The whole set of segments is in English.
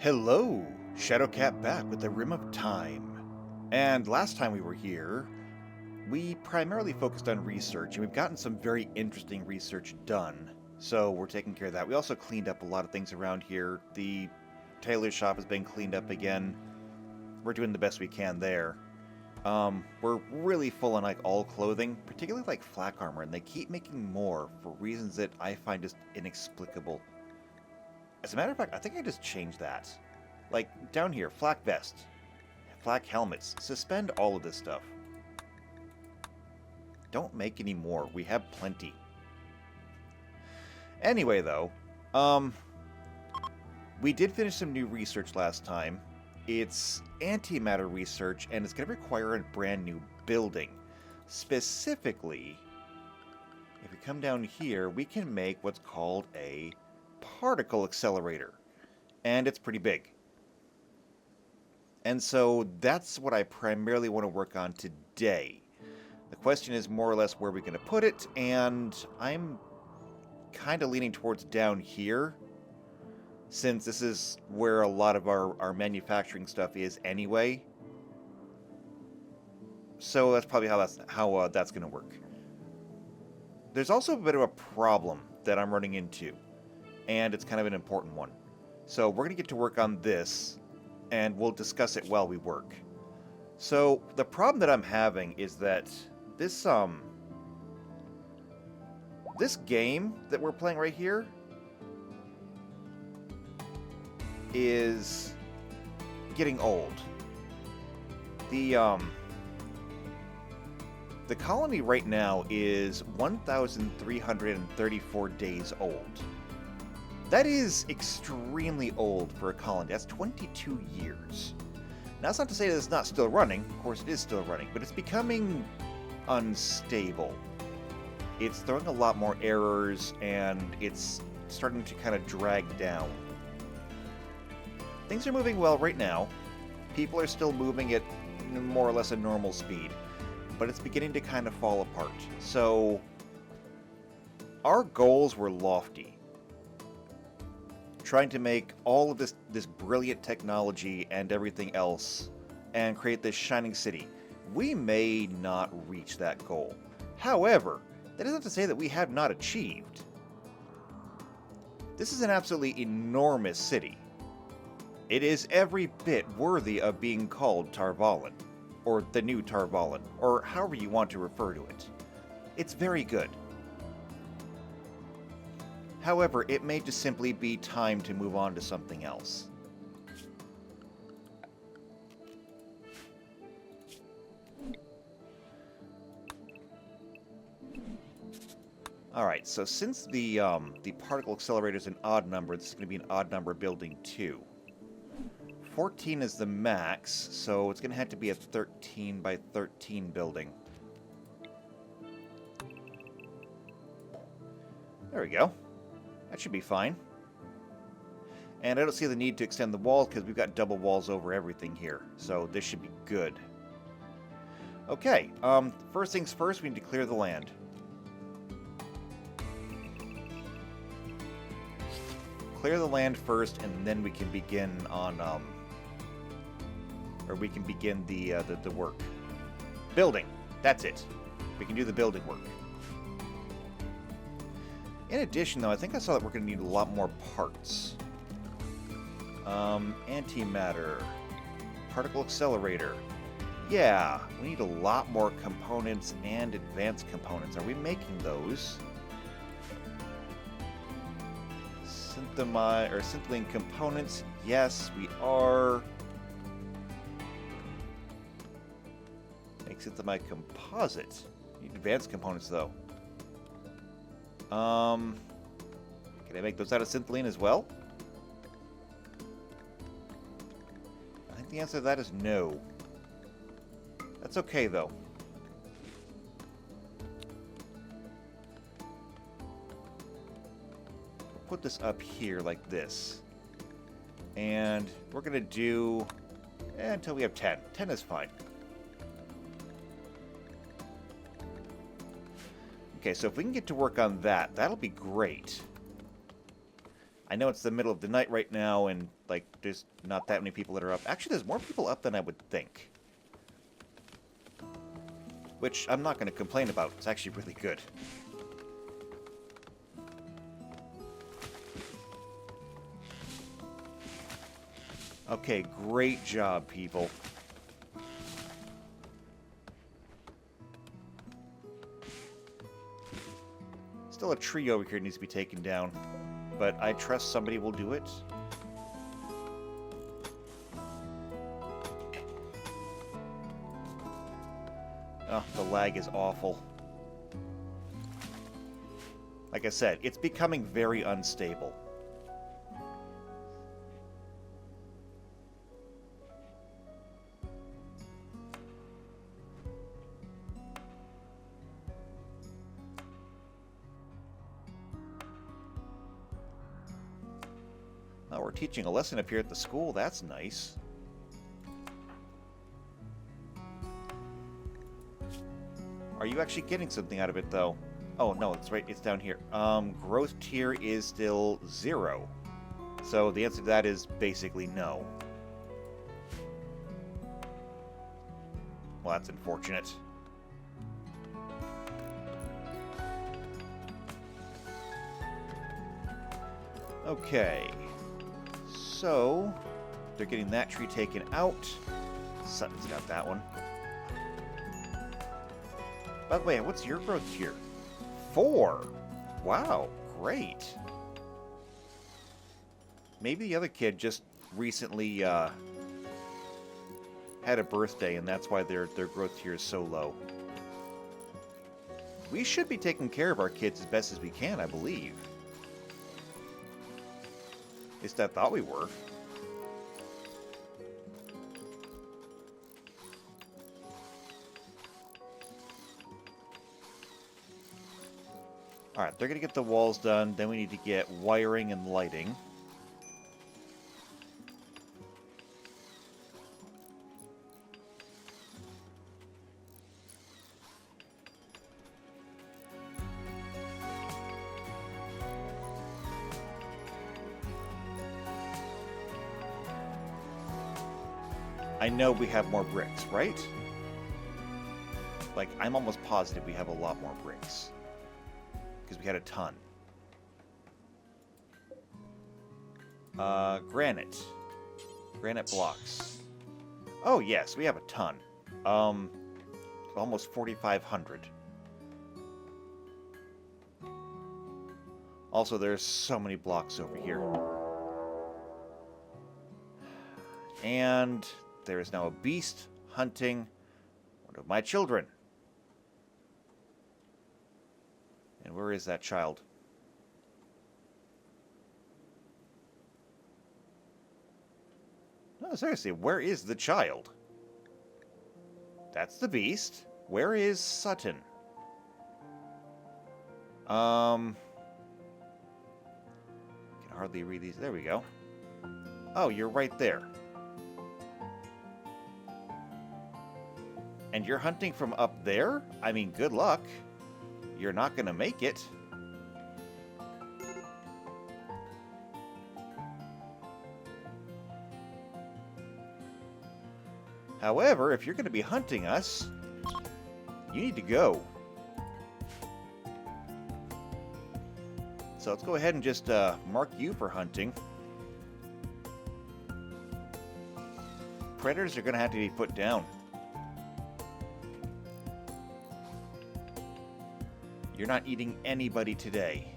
Hello, Shadowcat back with the Rim of Time. And last time we were here, we primarily focused on research, and we've gotten some very interesting research done. So we're taking care of that. We also cleaned up a lot of things around here. The tailor shop has been cleaned up again. We're doing the best we can there. We're really full on like all clothing, particularly like flak armor, and they keep making more for reasons that I find just inexplicable. As a matter of fact, I think I just changed that. Like, down here, flak vest, flak helmets, suspend all of this stuff. Don't make any more, we have plenty. Anyway, though, we did finish some new research last time. It's antimatter research, and it's going to require a brand new building. Specifically, if we come down here, we can make what's called a particle accelerator, and it's pretty big. And so that's what I primarily want to work on today. The question is more or less where we're going to put it, and I'm kind of leaning towards down here, since this is where a lot of our manufacturing stuff is anyway. So that's probably how that's going to work. There's also a bit of a problem that I'm running into, and it's kind of an important one. So we're going to get to work on this, and we'll discuss it while we work. So the problem that I'm having is that this game that we're playing right here is getting old. The colony right now is 1,334 days old. That is extremely old for a colony. That's 22 years. Now, that's not to say that it's not still running. Of course, it is still running, but it's becoming unstable. It's throwing a lot more errors, and it's starting to kind of drag down. Things are moving well right now. People are still moving at more or less a normal speed, but it's beginning to kind of fall apart. So, our goals were lofty. Trying to make all of this brilliant technology and everything else and create this shining city. We may not reach that goal. However, that isn't to say that we have not achieved. This is an absolutely enormous city. It is every bit worthy of being called Tar Valon, or the new Tar Valon, or however you want to refer to it. It's very good. However, it may just simply be time to move on to something else. Alright, so since the particle accelerator is an odd number, this is going to be an odd number building too. 14 is the max, so it's going to have to be a 13 by 13 building. There we go. That should be fine. And I don't see the need to extend the walls because we've got double walls over everything here. So this should be good. Okay, first things first, we need to clear the land. Clear the land first, and then we can begin on, or we can begin the work. Building, that's it. We can do the building work. In addition, though, I think I saw that we're going to need a lot more parts. Antimatter. Particle accelerator. Yeah, we need a lot more components and advanced components. Are we making those? Synthling components. Yes, we are. Make synthemine composite. Need advanced components, though. Can I make those out of synthline as well? I think the answer to that is no. That's okay, though. We'll put this up here like this. And we're going to do until we have 10. 10 is fine. Okay, so if we can get to work on that, that'll be great. I know it's the middle of the night right now, and, like, there's not that many people that are up. Actually, there's more people up than I would think. Which I'm not going to complain about. It's actually really good. Okay, great job, people. Still a tree over here needs to be taken down, but I trust somebody will do it. Oh, the lag is awful. Like I said, it's becoming very unstable. Oh, we're teaching a lesson up here at the school. That's nice. Are you actually getting something out of it, though? Oh, no, it's right. It's down here. Growth tier is still 0. So the answer to that is basically no. Well, that's unfortunate. Okay. So, they're getting that tree taken out. Sutton's got that one. By the way, what's your growth tier? 4. Wow, great. Maybe the other kid just recently had a birthday, and that's why their growth tier is so low. We should be taking care of our kids as best as we can, I believe. At least I thought we were. Alright, they're going to get the walls done. Then we need to get wiring and lighting. I know we have more bricks, right? Like, I'm almost positive we have a lot more bricks. Because we had a ton. Granite. Granite blocks. Oh, yes, we have a ton. Almost 4,500. Also, there's so many blocks over here. And there is now a beast hunting one of my children. And where is that child? No, seriously, where is the child? That's the beast. Where is Sutton? Can hardly read these. There we go. Oh, you're right there. And you're hunting from up there? I mean, good luck. You're not going to make it. However, if you're going to be hunting us, you need to go. So let's go ahead and just mark you for hunting. Predators are going to have to be put down. You're not eating anybody today.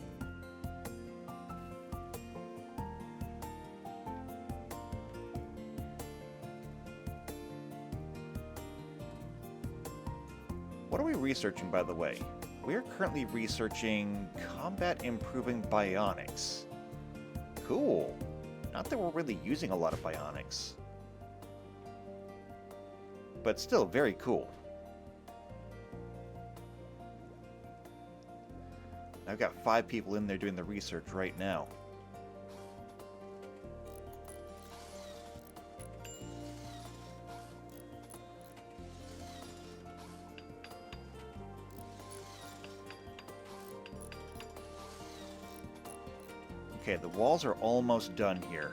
What are we researching, by the way? We are currently researching combat improving bionics. Cool. Not that we're really using a lot of bionics. But still very cool. I've got 5 people in there doing the research right now. Okay, the walls are almost done here.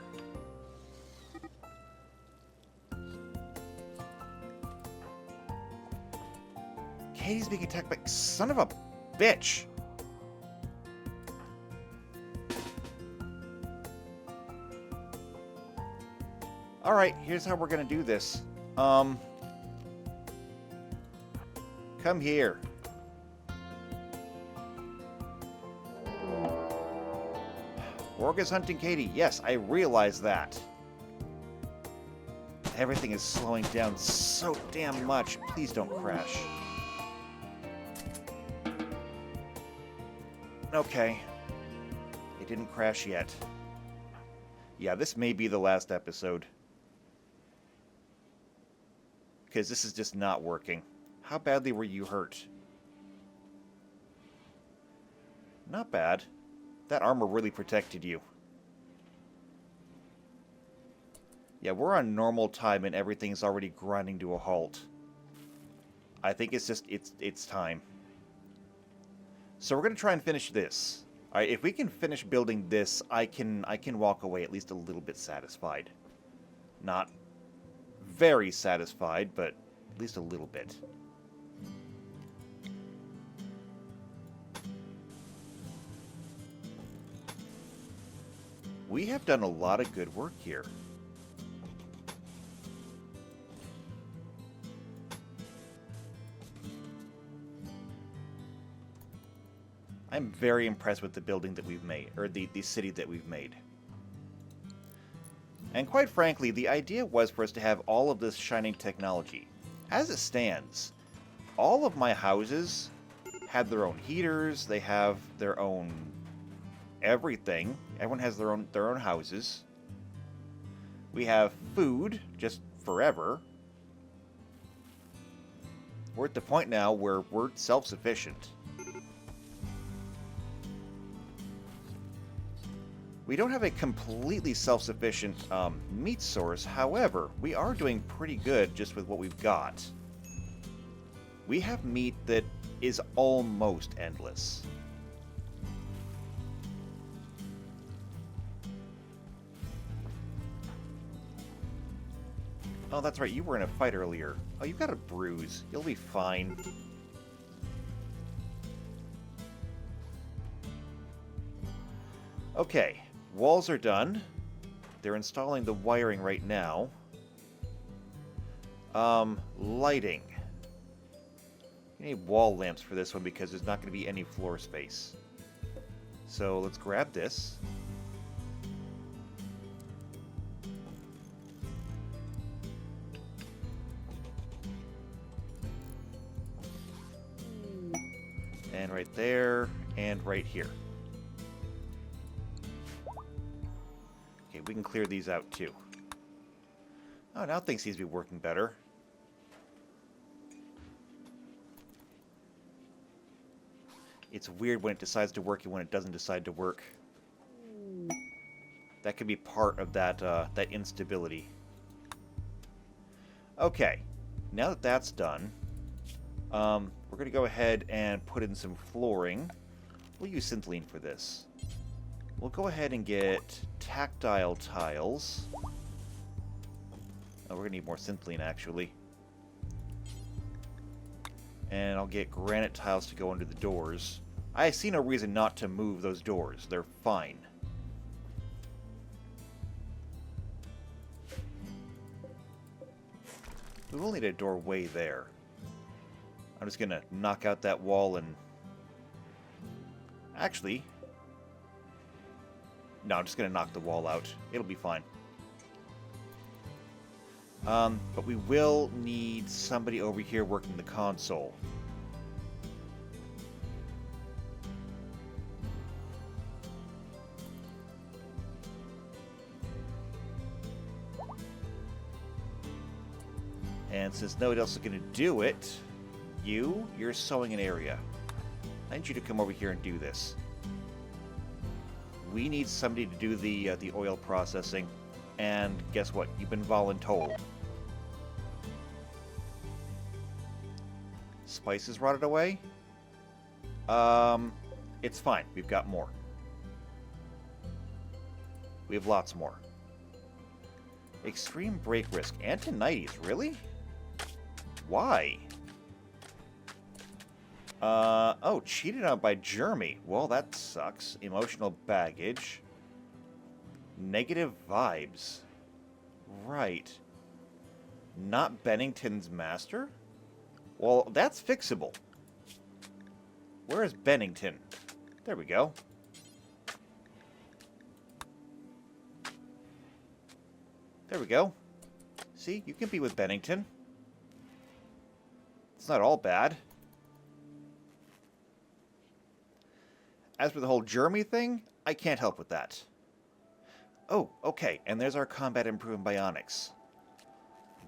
Katie's being attacked by... Son of a bitch! Alright, here's how we're gonna do this. Come here. Org is hunting Katie. Yes, I realize that. Everything is slowing down so damn much. Please don't crash. Okay. It didn't crash yet. Yeah, this may be the last episode. Because this is just not working. How badly were you hurt? Not bad. That armor really protected you. Yeah, we're on normal time and everything's already grinding to a halt. I think it's just, it's time. So we're going to try and finish this. Alright, if we can finish building this, I can walk away at least a little bit satisfied. Not very satisfied, but at least a little bit. We have done a lot of good work here. I'm very impressed with the building that we've made, or the city that we've made. And quite frankly, the idea was for us to have all of this shining technology. As it stands, all of my houses have their own heaters, they have their own everything. Everyone has their own houses. We have food, just forever. We're at the point now where we're self-sufficient. We don't have a completely self-sufficient meat source, however, we are doing pretty good just with what we've got. We have meat that is almost endless. Oh, that's right, you were in a fight earlier. Oh, you've got a bruise. You'll be fine. Okay. Walls are done. They're installing the wiring right now. Lighting. You need wall lamps for this one because there's not going to be any floor space. So let's grab this. And right there, and right here. We can clear these out too. Oh, now things seem to be working better. It's weird when it decides to work and when it doesn't decide to work. That could be part of that that instability. Okay, now that that's done, we're going to go ahead and put in some flooring. We'll use Synthlene for this. We'll go ahead and get tactile tiles. Oh, we're going to need more Synthlene, actually. And I'll get granite tiles to go under the doors. I see no reason not to move those doors. They're fine. We will need a doorway there. I'm just going to knock out that wall and... Actually... No, I'm just going to knock the wall out. It'll be fine. But we will need somebody over here working the console. And since nobody else is going to do it, you're sewing an area. I need you to come over here and do this. We need somebody to do the oil processing, and guess what? You've been voluntold. Spices rotted away? It's fine. We've got more. We have lots more. Extreme break risk. Antonites, really? Why? Oh, cheated on by Jeremy. Well, that sucks. Emotional baggage. Negative vibes. Right. Not Bennington's master? Well, that's fixable. Where is Bennington? There we go. There we go. See, you can be with Bennington. It's not all bad. As for the whole Jeremy thing, I can't help with that. Oh, okay, and there's our combat improving bionics.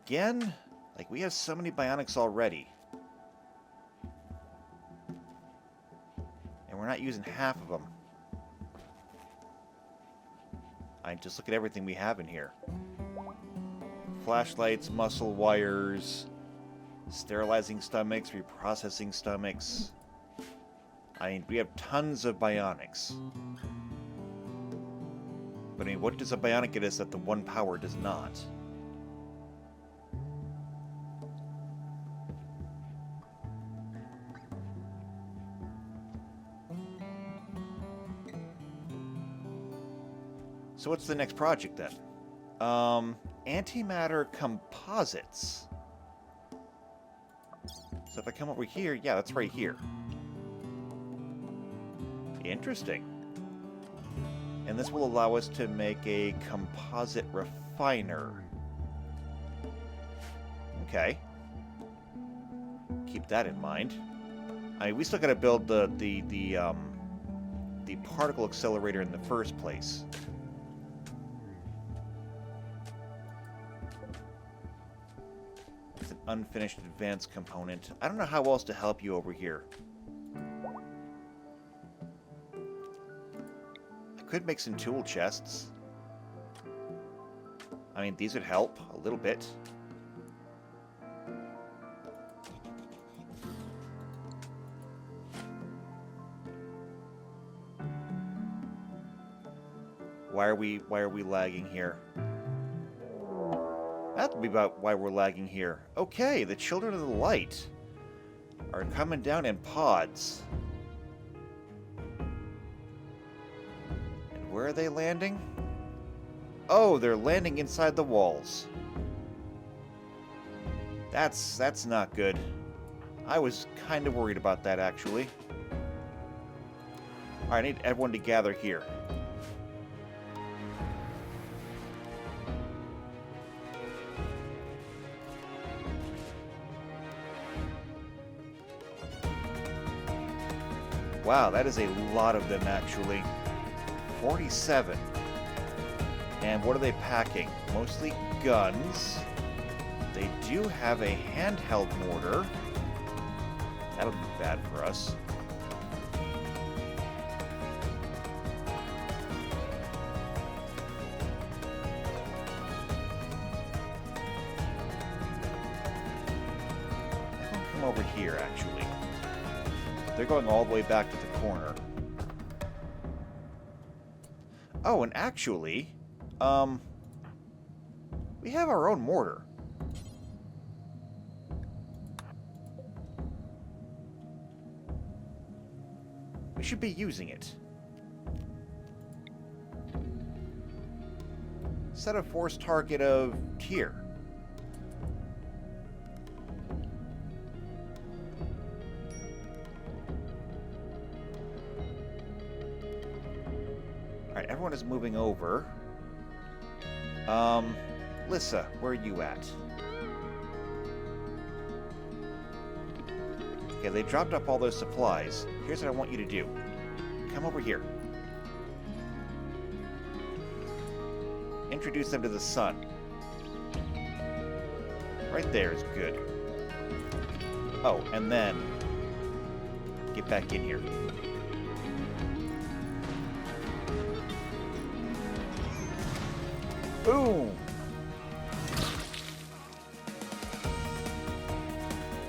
Again, like we have so many bionics already. And we're not using half of them. I just look at everything we have in here. Flashlights, muscle wires, sterilizing stomachs, reprocessing stomachs. I mean, we have tons of bionics. But I mean, what does a bionic get us that the one power does not? So what's the next project then? Antimatter composites. So if I come over here, yeah, that's right here. Interesting. And this will allow us to make a composite refiner. Okay. Keep that in mind. I mean, we still gotta build the particle accelerator in the first place. It's an unfinished advanced component. I don't know how else to help you over here. Could make some tool chests. I mean, these would help a little bit. Why are we lagging here? That would be about why we're lagging here. Okay, the Children of the Light are coming down in pods. Where are they landing? Oh, they're landing inside the walls. That's not good. I was kind of worried about that, actually. Alright, I need everyone to gather here. Wow, that is a lot of them, actually. 47. And what are they packing? Mostly guns. They do have a handheld mortar. That'll be bad for us. I'll come over here, actually. They're going all the way back to the corner. Oh, and actually, we have our own mortar. We should be using it. Set a force target of tier. Alright, everyone is moving over. Lissa, where are you at? Okay, they dropped up all those supplies. Here's what I want you to do. Come over here. Introduce them to the sun. Right there is good. Oh, and then get back in here. Boom!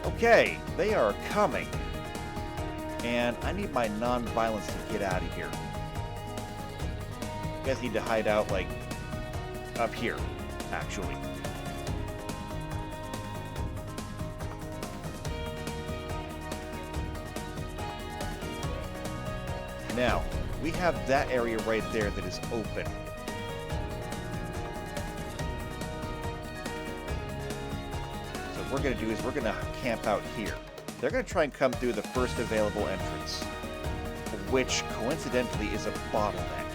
Okay, they are coming. And I need my non-violence to get out of here. guys need to hide out, like, up here, actually. Now, we have that area right there that is open. So what we're going to do is we're going to camp out here. They're going to try and come through the first available entrance, which coincidentally is a bottleneck.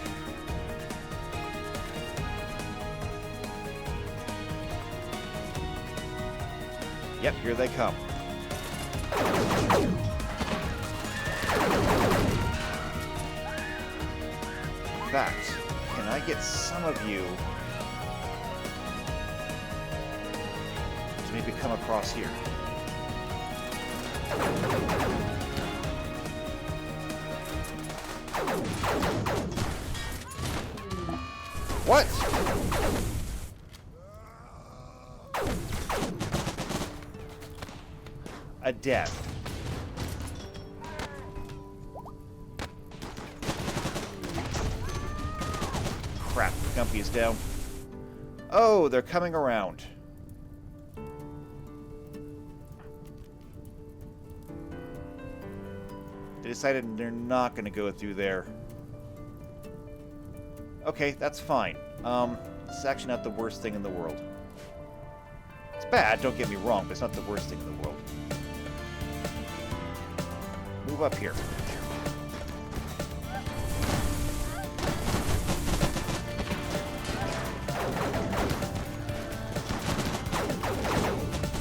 Yep, here they come. In fact, can I get some of you to maybe come across here? What? A death. Crap, Gumpy is down. Oh, they're coming around. They decided they're not going to go through there. Okay, that's fine. It's actually not the worst thing in the world. It's bad, don't get me wrong, but it's not the worst thing in the world. Move up here.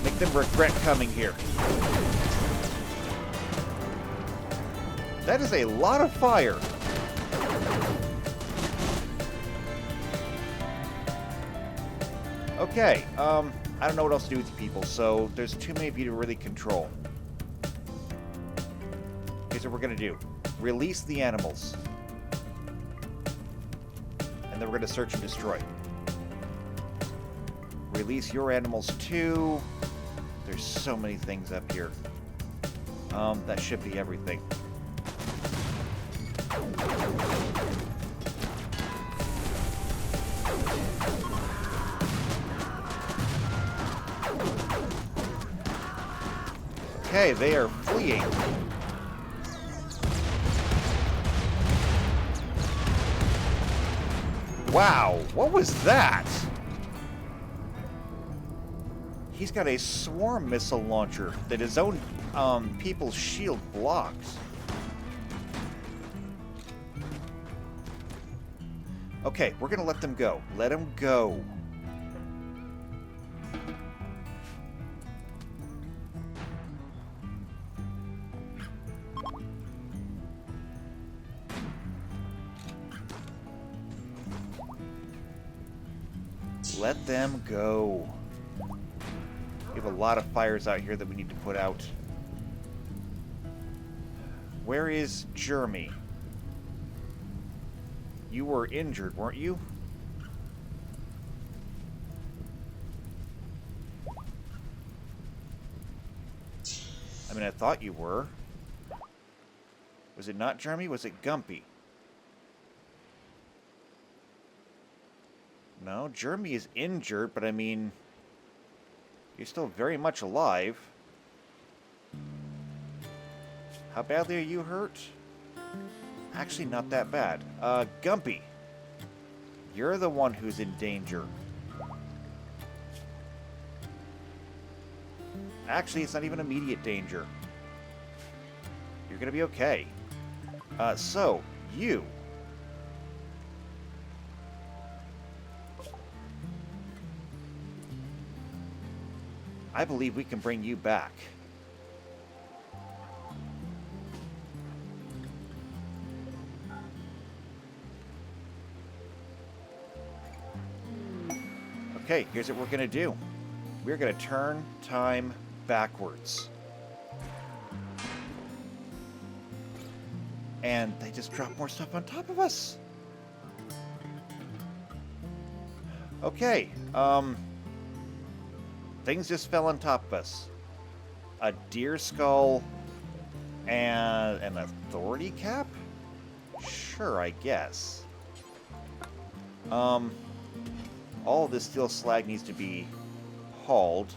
Make them regret coming here. That is a lot of fire. Okay, I don't know what else to do with you people, so there's too many of you to really control. Here's what we're gonna do. Release the animals. And then we're gonna search and destroy. Release your animals too. There's so many things up here. That should be everything. Okay, they are fleeing. Wow, what was that? He's got a swarm missile launcher that his own people's shield blocks. Okay, we're gonna let them go. Let them go. Let them go. We have a lot of fires out here that we need to put out. Where is Jeremy? You were injured, weren't you? I mean, I thought you were. Was it not Jeremy? Was it Gumpy? No, Jeremy is injured, but I mean, you're still very much alive. How badly are you hurt? Actually, not that bad. Gumpy, you're the one who's in danger. Actually, it's not even immediate danger. You're gonna be okay. So, you. I believe we can bring you back. Okay, here's what we're going to do. We're going to turn time backwards. And they just drop more stuff on top of us. Okay, things just fell on top of us. A deer skull and an authority cap? Sure, I guess. Um, all of this steel slag needs to be hauled.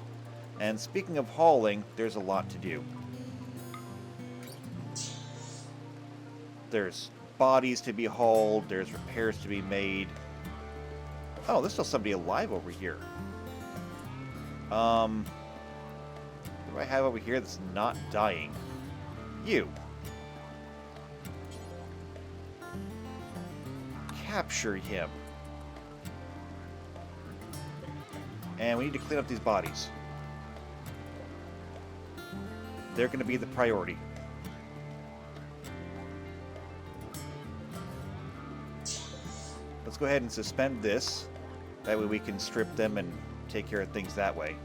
And speaking of hauling, there's a lot to do. There's bodies to be hauled, there's repairs to be made. Oh, there's still somebody alive over here. What do I have over here that's not dying? You. Capture him. And we need to clean up these bodies. They're going to be the priority. Let's go ahead and suspend this. That way we can strip them and take care of things that way.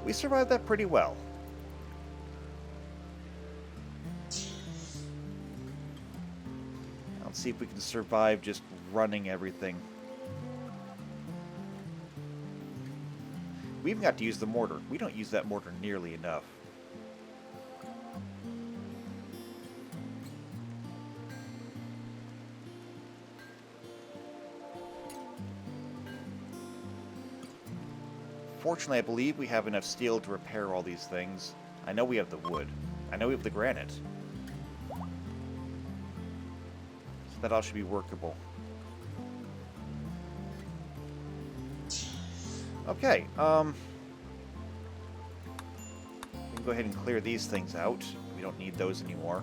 We survived that pretty well. Let's see if we can survive just running everything. We even got to use the mortar. We don't use that mortar nearly enough. Fortunately, I believe we have enough steel to repair all these things. I know we have the wood. I know we have the granite. So that all should be workable. Okay, we can go ahead and clear these things out. We don't need those anymore.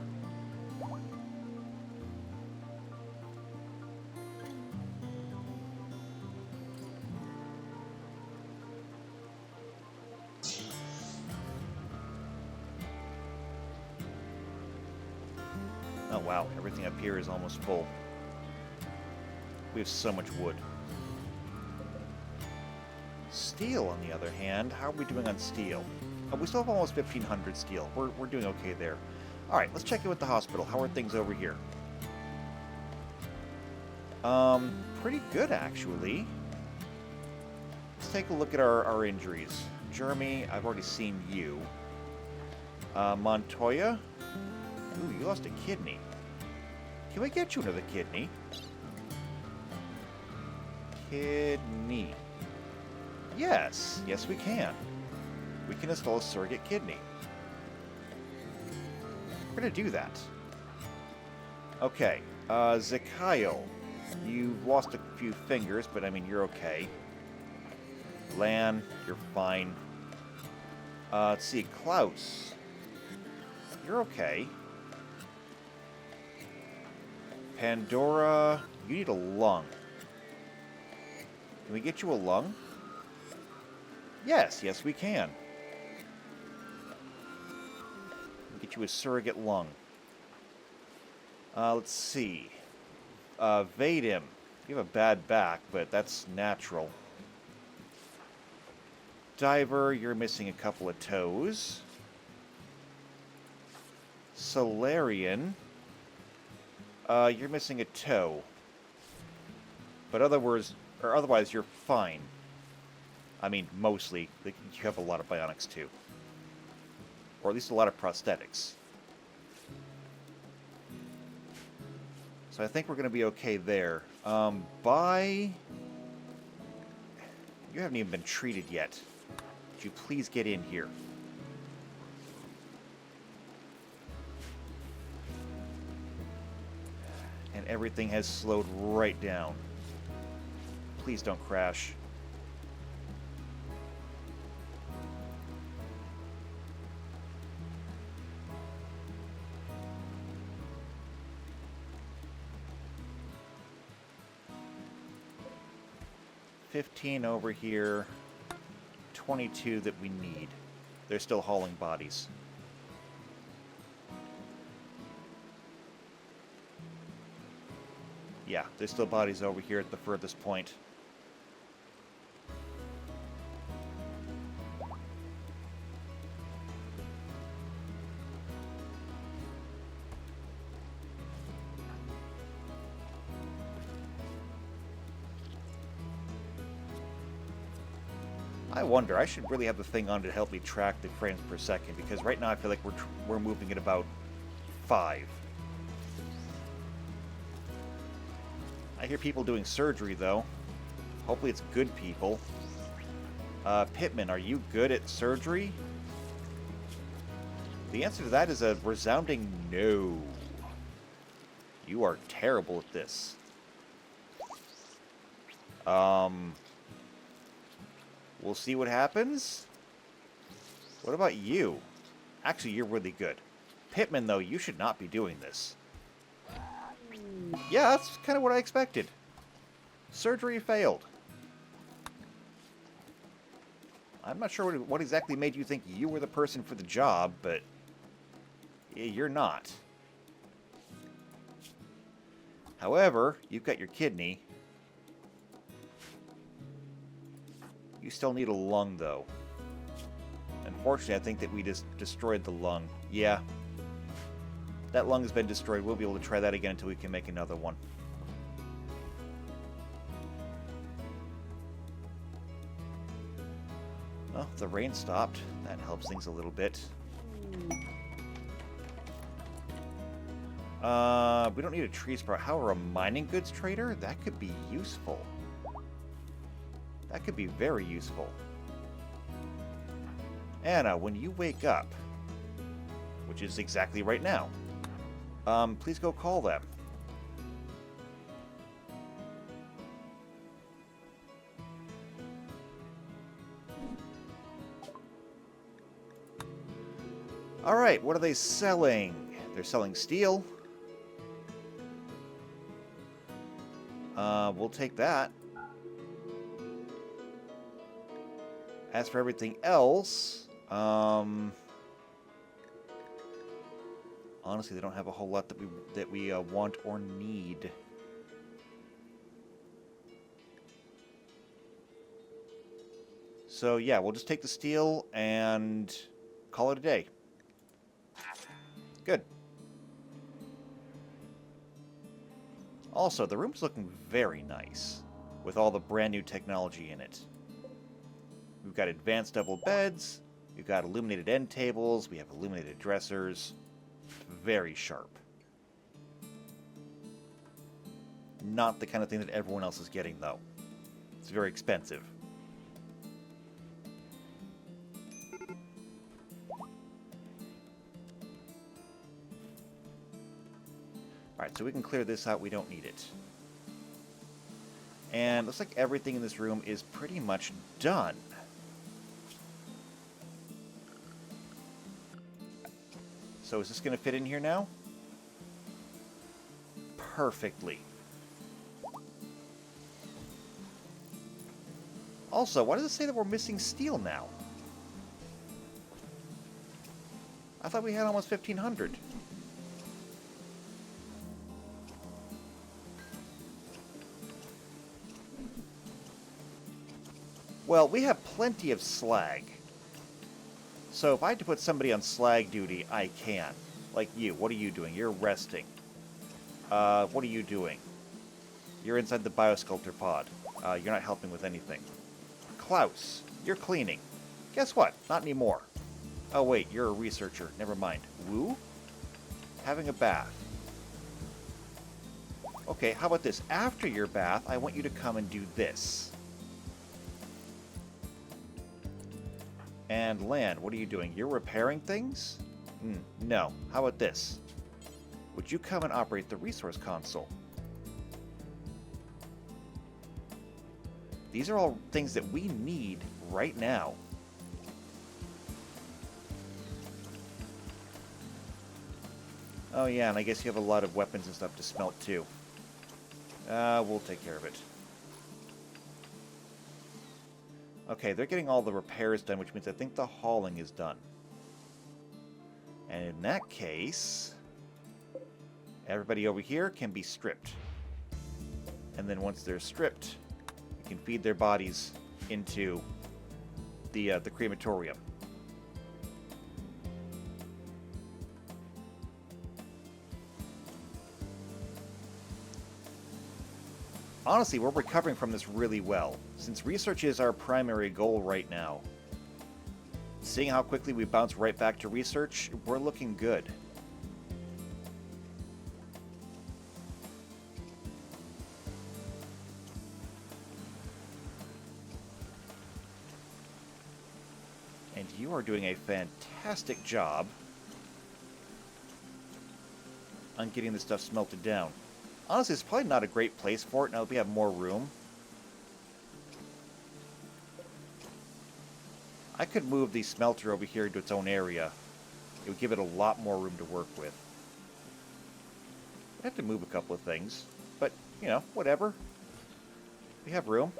Oh wow, everything up here is almost full. We have so much wood. Steel, on the other hand, how are we doing on steel? Oh, we still have almost 1,500 steel. We're doing okay there. Alright, let's check in with the hospital. How are things over here? Pretty good, actually. Let's take a look at our injuries. Jeremy, I've already seen you. Montoya? Ooh, you lost a kidney. Can we get you another kidney? Kidney. Yes, yes we can. We can install a surrogate kidney. We're going to do that. Okay, Zakayo. You've lost a few fingers, but I mean, you're okay. Lan, you're fine. Let's see, Klaus. You're okay. Pandora, you need a lung. Can we get you a lung? Yes, yes we can. We'll get you a surrogate lung. Let's see. Vadim, you have a bad back, but that's natural. Diver, you're missing a couple of toes. Solarian, you're missing a toe. But otherwise you're fine. I mean, mostly. You have a lot of bionics, too. Or at least a lot of prosthetics. So I think we're going to be okay there. You haven't even been treated yet. Would you please get in here? And everything has slowed right down. Please don't crash. $15 over here, 22 that we need. They're still hauling bodies. Yeah, there's still bodies over here at the furthest point. I wonder, I should really have the thing on to help me track the frames per second, because right now I feel like we're moving at about 5. I hear people doing surgery, though. Hopefully it's good people. Pittman, are you good at surgery? The answer to that is a resounding no. You are terrible at this. We'll see what happens. What about you? Actually, you're really good. Pittman, though, you should not be doing this. Yeah, that's kind of what I expected. Surgery failed. I'm not sure what exactly made you think you were the person for the job, but you're not. However, you've got your kidney. You still need a lung, though. Unfortunately, I think that we just destroyed the lung. Yeah. That lung has been destroyed. We'll be able to try that again until we can make another one. Well, the rain stopped. That helps things a little bit. We don't need a tree sprout. However, a mining goods trader? That could be useful. That could be very useful. Anna, when you wake up, which is exactly right now, please go call them. Alright, what are they selling? They're selling steel. We'll take that. As for everything else, honestly, they don't have a whole lot that we want or need. So yeah, we'll just take the steel and call it a day. Good. Also, the room's looking very nice, with all the brand new technology in it. We've got advanced double beds, we've got illuminated end tables, we have illuminated dressers. Very sharp. Not the kind of thing that everyone else is getting, though. It's very expensive. Alright, so we can clear this out. We don't need it. And looks like everything in this room is pretty much done. So is this going to fit in here now? Perfectly. Also, why does it say that we're missing steel now? I thought we had almost 1,500. Well, we have plenty of slag. So if I had to put somebody on slag duty, I can. Like you. What are you doing? You're resting. What are you doing? You're inside the biosculptor pod. You're not helping with anything. Klaus, you're cleaning. Guess what? Not anymore. Oh wait, you're a researcher. Never mind. Woo? Having a bath. Okay, how about this? After your bath, I want you to come and do this. And Land, what are you doing? You're repairing things? No. How about this? Would you come and operate the resource console? These are all things that we need right now. Oh yeah, and I guess you have a lot of weapons and stuff to smelt too. We'll take care of it. Okay, they're getting all the repairs done, which means I think the hauling is done. And in that case, everybody over here can be stripped. And then once they're stripped, you can feed their bodies into the crematorium. Honestly, we're recovering from this really well, since research is our primary goal right now. Seeing how quickly we bounce right back to research, we're looking good. you are doing a fantastic job on getting this stuff smelted down. Honestly, it's probably not a great place for it now that we have more room. I could move the smelter over here into its own area. It would give it a lot more room to work with. I have to move a couple of things, but, you know, whatever. We have room.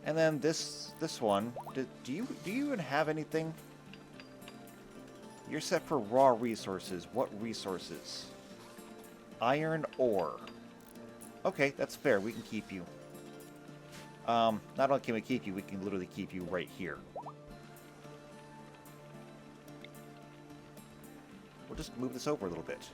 And then this one, do you even have anything? You're set for raw resources. What resources? Iron ore. Okay, that's fair. We can keep you. Not only can we keep you, we can literally keep you right here. We'll just move this over a little bit.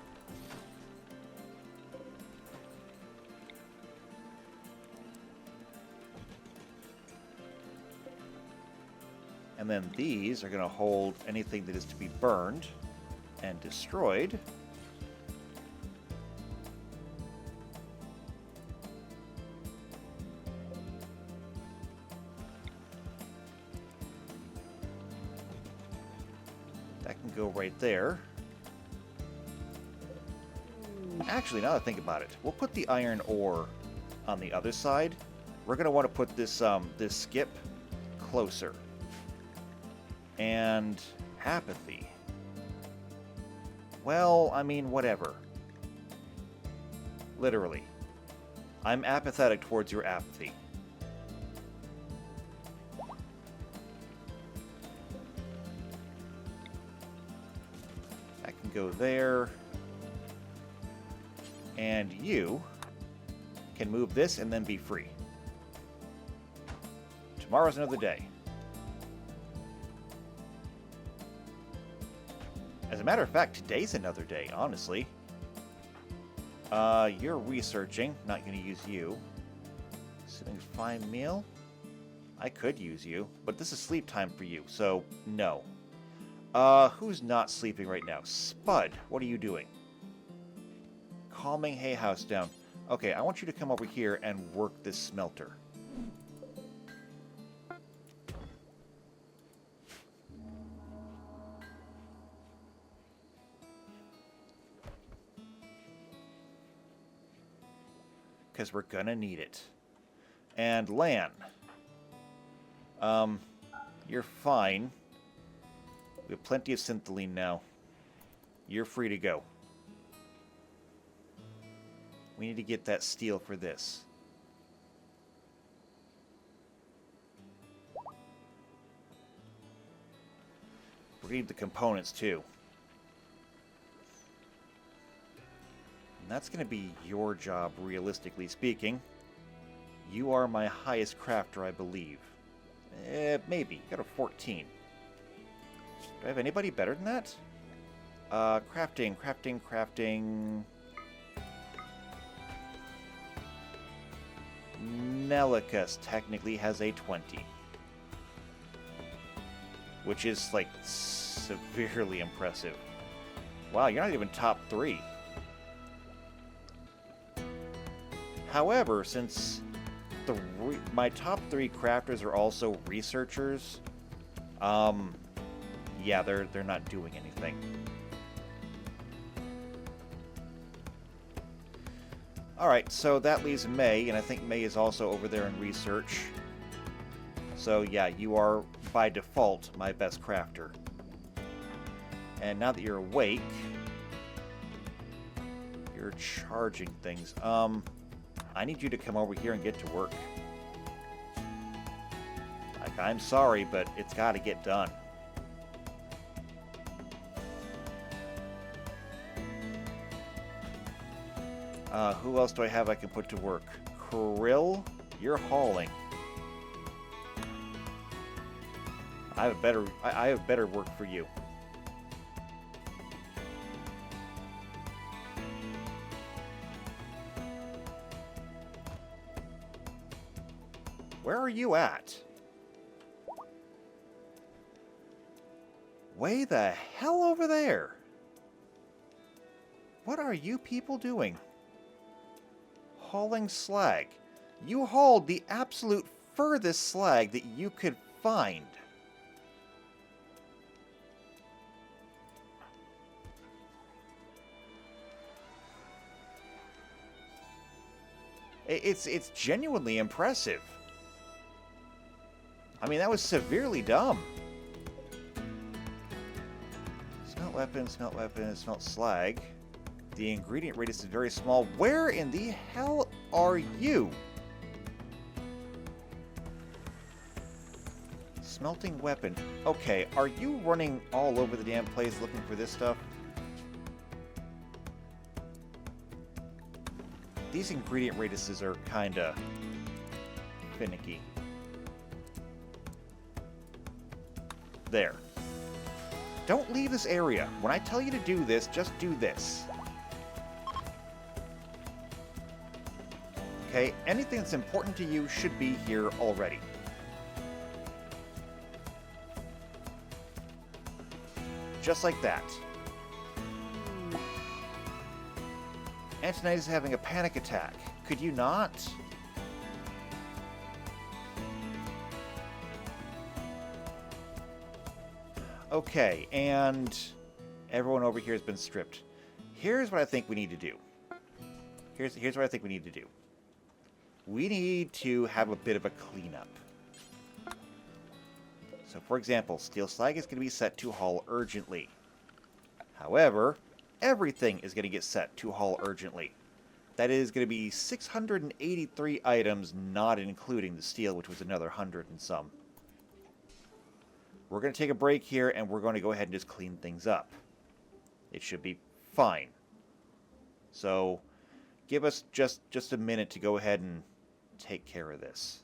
And then these are going to hold anything that is to be burned and destroyed. That can go right there. Actually, now that I think about it, we'll put the iron ore on the other side. We're going to want to put this this skip closer. And apathy. Well, I mean, whatever. Literally. I'm apathetic towards your apathy. That can go there. And you can move this and then be free. Tomorrow's another day. As a matter of fact, today's another day, honestly. You're researching. Not going to use you. Sitting fine meal. I could use you, but this is sleep time for you, so no. Who's not sleeping right now? Spud, what are you doing? Calming hay house down. Okay, I want you to come over here and work this smelter. Because we're gonna need it. And Lan. You're fine. We have plenty of syntholine now. You're free to go. We need to get that steel for this. We're gonna need the components too. And that's going to be your job, realistically speaking. You are my highest crafter, I believe. Maybe. You got a 14. Do I have anybody better than that? Crafting. Nelikas technically has a 20. Which is, like, severely impressive. Wow, you're not even top 3. However, since my top 3 crafters are also researchers, yeah, they're not doing anything. Alright, so that leaves May, and I think May is also over there in research. So yeah, you are, by default, my best crafter. And now that you're awake, you're charging things. I need you to come over here and get to work. Like, I'm sorry, but it's got to get done. Who else do I have I can put to work? Krill, you're hauling. I have better work for you. Where are you at? Way the hell over there. What are you people doing? hauling slag. You hauled the absolute furthest slag that you could find. It's genuinely impressive. I mean, that was severely dumb. Smelt weapon, smelt slag. The ingredient radius is very small. Where in the hell are you? Smelting weapon. Okay, are you running all over the damn place looking for this stuff? These ingredient radiuses are kinda finicky. There. Don't leave this area. When I tell you to do this, just do this. Okay, anything that's important to you should be here already. Just like that. Antonides is having a panic attack. Could you not? Okay, and everyone over here has been stripped. Here's what I think we need to do. Here's what I think we need to do. We need to have a bit of a cleanup. So, for example, steel slag is going to be set to haul urgently. However, everything is going to get set to haul urgently. That is going to be 683 items, not including the steel, which was another 100 and some. We're going to take a break here, and we're going to go ahead and just clean things up. It should be fine. So, give us just a minute to go ahead and take care of this.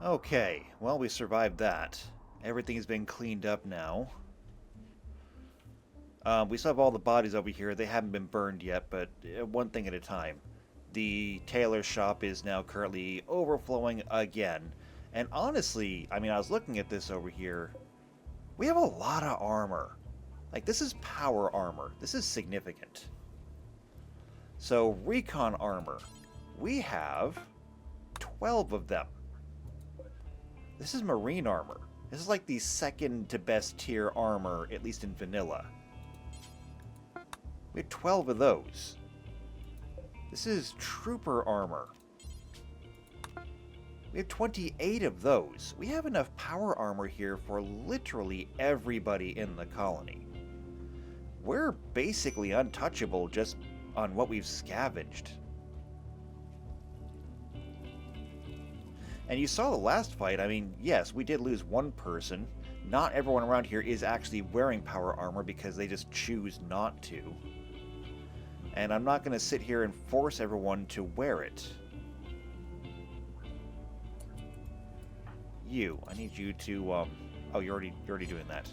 Okay, well, we survived that. Everything has been cleaned up now. We still have all the bodies over here. They haven't been burned yet, but one thing at a time. The tailor shop is now currently overflowing again. And honestly, I mean, I was looking at this over here. We have a lot of armor. Like, this is power armor. This is significant. So, recon armor. We have 12 of them. This is marine armor. This is like the second to best tier armor, at least in vanilla. We have 12 of those. This is trooper armor. We have 28 of those. We have enough power armor here for literally everybody in the colony. We're basically untouchable just on what we've scavenged. And you saw the last fight. I mean, yes, we did lose one person. Not everyone around here is actually wearing power armor because they just choose not to. And I'm not going to sit here and force everyone to wear it. You, I need you to, oh, you're already doing that.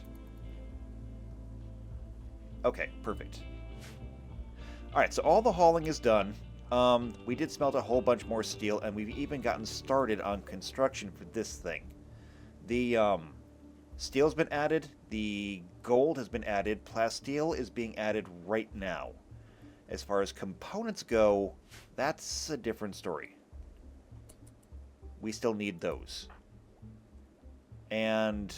Okay, perfect. Alright, so all the hauling is done. We did smelt a whole bunch more steel, and we've even gotten started on construction for this thing. The steel's been added, the gold has been added, plasteel is being added right now. As far as components go, that's a different story. We still need those. And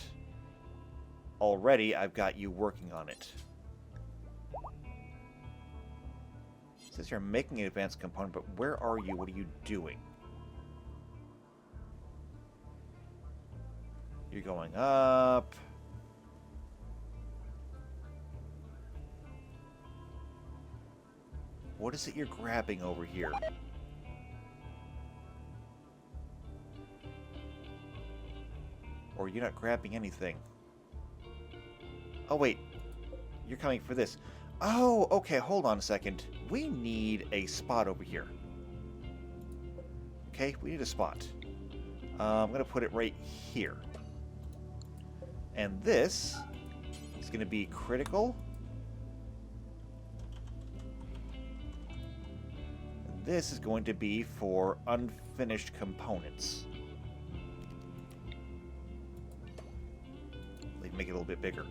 already I've got you working on it. It says you're making an advanced component, but where are you? What are you doing? You're going up. What is it you're grabbing over here? Or you're not grabbing anything? Oh, wait. You're coming for this. Oh, okay, hold on a second. We need a spot over here. Okay, we need a spot. I'm going to put it right here. And this is going to be critical. And this is going to be for unfinished components. Leave make it a little bit bigger.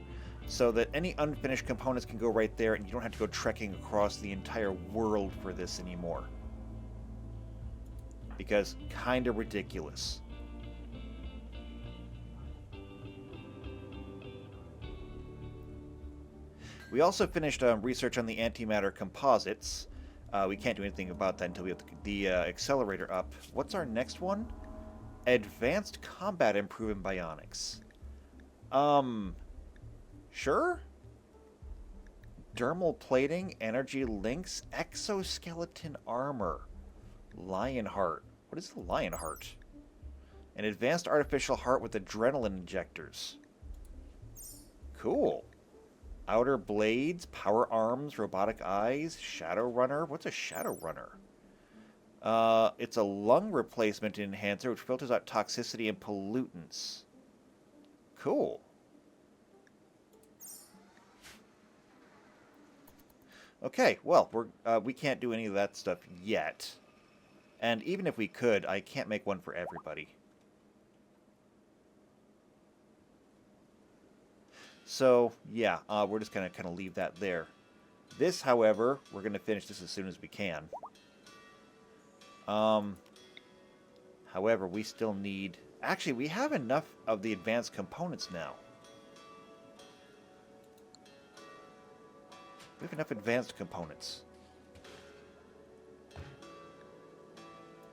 So that any unfinished components can go right there, and you don't have to go trekking across the entire world for this anymore. Because kind of ridiculous. We also finished research on the antimatter composites. We can't do anything about that until we have the accelerator up. What's our next one? Advanced combat improvement bionics. Sure? Dermal plating, energy links, exoskeleton armor. Lionheart. What is the Lionheart? An advanced artificial heart with adrenaline injectors. Cool. Outer blades, power arms, robotic eyes, shadow runner. What's a shadow runner? It's a lung replacement enhancer which filters out toxicity and pollutants. Cool. Okay, well, we can't do any of that stuff yet. And even if we could, I can't make one for everybody. So, yeah, we're just going to kind of leave that there. This, however, we're going to finish this as soon as we can. However, we still need... Actually, we have enough of the advanced components now. We have enough advanced components.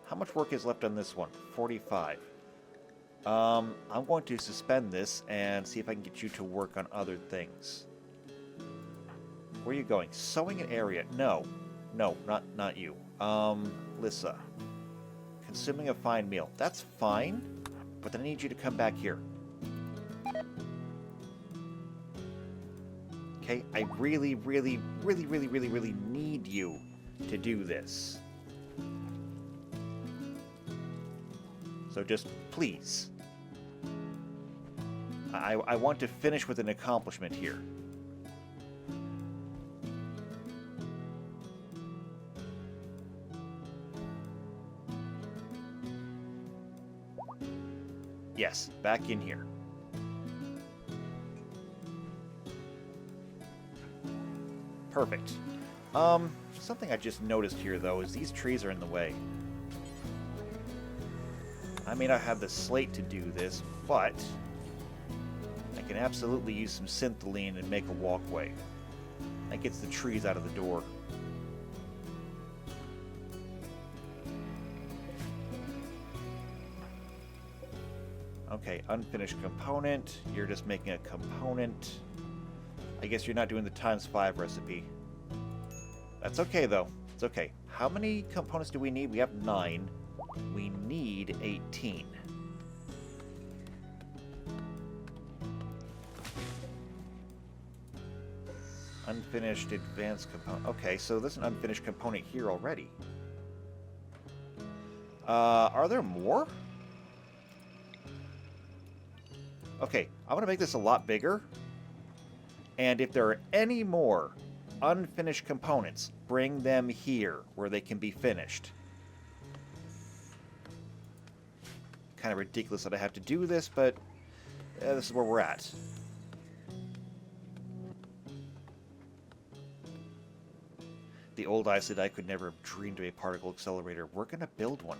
How much work is left on this one? 45. I'm going to suspend this and see if I can get you to work on other things. Where are you going? Sewing an area. No. No, not you. Lissa. Consuming a fine meal. That's fine, but then I need you to come back here. Okay? I really, really, really, really, really, really need you to do this. So just, please. I want to finish with an accomplishment here. Yes, back in here. Perfect. Something I just noticed here, though, is these trees are in the way. I may not have the slate to do this, but I can absolutely use some syntholine and make a walkway. That gets the trees out of the door. Okay, unfinished component. You're just making a component. I guess you're not doing the ×5 recipe. That's okay, though. It's okay. How many components do we need? We have 9. We need 18. Unfinished advanced component. Okay, so there's an unfinished component here already. Are there more? Okay, I'm going to make this a lot bigger. And if there are any more unfinished components, bring them here where they can be finished. Kind of ridiculous that I have to do this, but this is where we're at. The old I said I could never have dreamed of a particle accelerator. We're going to build one.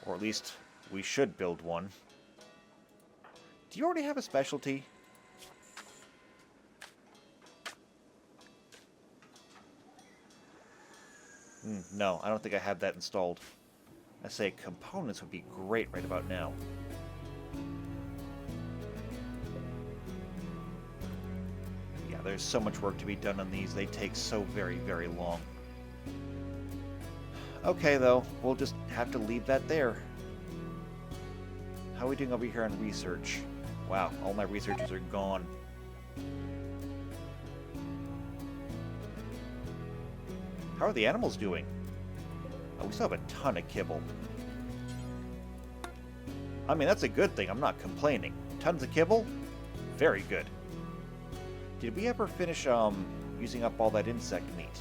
Or at least we should build one. Do you already have a specialty? No, I don't think I have that installed. I say components would be great right about now. Yeah, there's so much work to be done on these. They take so very, very long. Okay, though, we'll just have to leave that there. How are we doing over here on research? Wow, all my researchers are gone. How are the animals doing? Oh, we still have a ton of kibble. I mean, that's a good thing. I'm not complaining. Tons of kibble? Very good. Did we ever finish using up all that insect meat?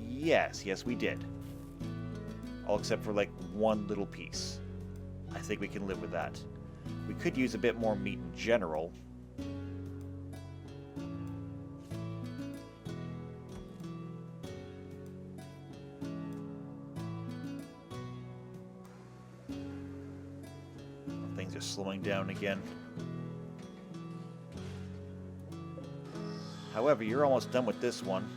Yes, we did. all except for like one little piece. I think we can live with that. We could use a bit more meat in general. Things are slowing down again. However, you're almost done with this one.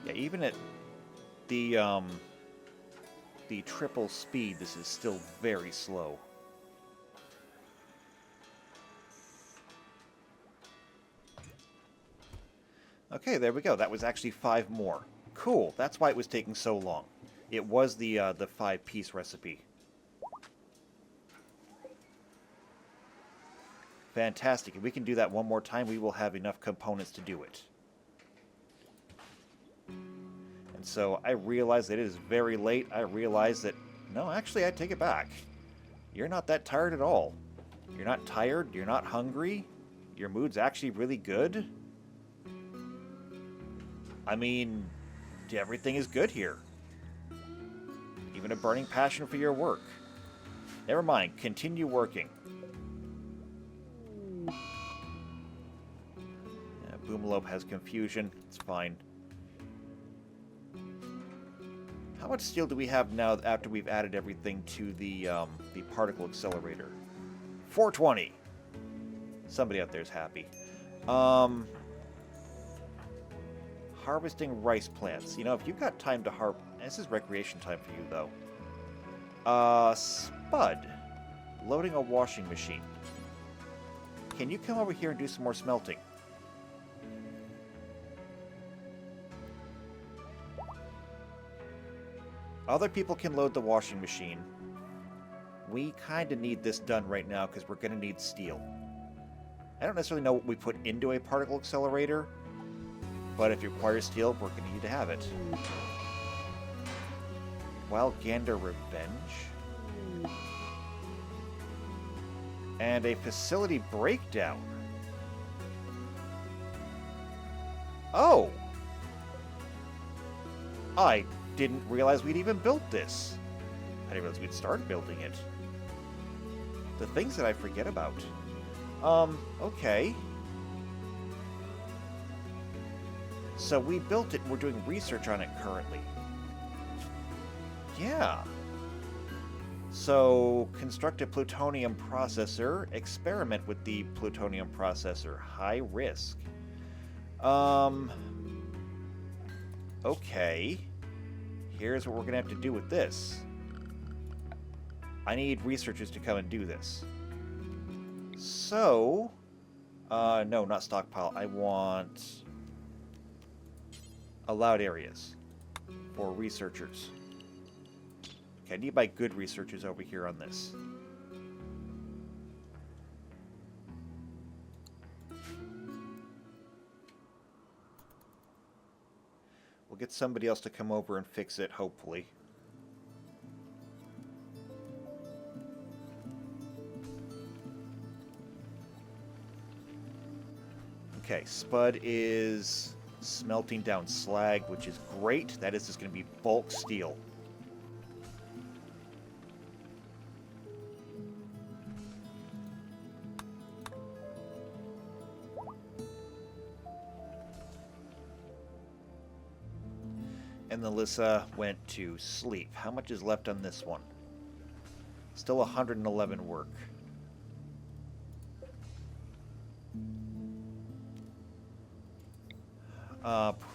Yeah, even at the triple speed, this is still very slow. Okay, there we go. That was actually 5 more. Cool. That's why it was taking so long. It was the 5-piece recipe. Fantastic. If we can do that one more time, we will have enough components to do it. And so I realize that it is very late. I realize that, no, actually, I take it back. You're not that tired at all. You're not tired. You're not hungry. Your mood's actually really good. I mean, everything is good here. Even a burning passion for your work. Never mind. Continue working. Boomalope has confusion. It's fine. How much steel do we have now after we've added everything to the particle accelerator? 420. Somebody out there is happy. Harvesting rice plants. You know, if you've got time to this is recreation time for you, though. Spud. Loading a washing machine. Can you come over here and do some more smelting? Other people can load the washing machine. We kind of need this done right now because we're going to need steel. I don't necessarily know what we put into a particle accelerator, but if it requires steel, we're going to need to have it. Wild Gander Revenge. And a facility breakdown. Oh! I didn't realize we'd even built this. I didn't realize we'd started building it. The things that I forget about. Okay. So we built it, we're doing research on it currently. Yeah. So, construct a plutonium processor, experiment with the plutonium processor, high risk. Okay. Here's what we're going to have to do with this. I need researchers to come and do this. So, no, not stockpile. I want allowed areas for researchers. Okay, I need my good researchers over here on this. We'll get somebody else to come over and fix it, hopefully. Okay, Spud is smelting down slag, which is great. That is just going to be bulk steel. And Alyssa went to sleep. How much is left on this one? Still 111 work.